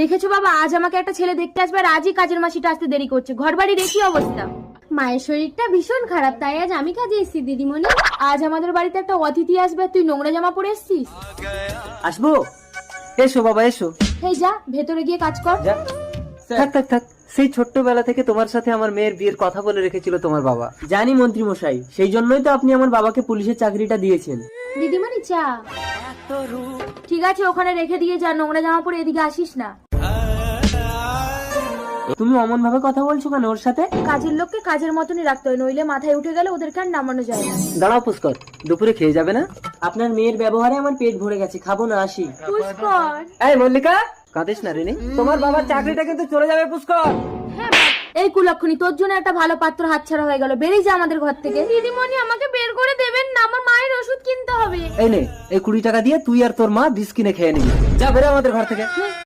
দেখেছো বাবা, আজ আমাকে একটা ছেলে দেখতে আসবে আর আজই কাজের মাসিটা আসতে দেরি করছে। ঘর বাড়ির একই অবস্থা। মায়ের শরীরটা ভীষণ খারাপ, তাই আজ আমি কাজে এসেছি দিদিমণি। আজ আমাদের বাড়িতে একটা অতিথি আসবে, তুই নোংরা জামা পরে এসছিস। আসবো? এসো বাবা এসো। এই যা, ভেতরে গিয়ে কাজ কর। যা। থাক থাক থাক, সেই ছোট্টবেলা থেকে তোমার সাথে আমার মেয়ের বিয়ের কথা বলে রেখেছিল তোমার বাবা। জানি মন্ত্রী মশাই, সেই জন্যই তো আপনি আমার বাবাকে পুলিশের চাকরিটা দিয়েছেন। দিদিমণি চা। ঠিক আছে, ওখানে রেখে দিয়ে যা, নোংরা জামা পরে এদিকে আসিস না। তুমি অমন ভাবে কথা বলছো কেন ওর সাথে? কাজের লোককে কাজের মতনই রাখতে হয়, নইলে মাথায় উঠে গেলে ওদেরকে আর নামানো যায় না। দাঁড়াও পুষ্কর, দুপুরে খেয়ে যাবে না? আপনার মেয়ের ব্যবহারে আমার পেট ভরে গেছে, খাবো না, আসি। পুষ্কর। এই মল্লিকা, কাঁদিস না রেনে, তোমার বাবার চাকরিটা কিন্তু চলে যাবে পুষ্কর। হ্যাঁ এই কুলক্ষণী, তোর জন্য একটা ভালো পাত্র হাতছাড়া হয়ে গেল। বেরিয়ে যা আমাদের ঘর থেকে। দিদিমণি আমাকে বের করে দেবেন না, আমার মায়ের ওষুধ কিনতে হবে। এই নে, এই 20 টাকা দিয়ে তুই আর তোর মা বিষ কিনে খেয়ে নিবি। যা বেরো আমাদের ঘর থেকে।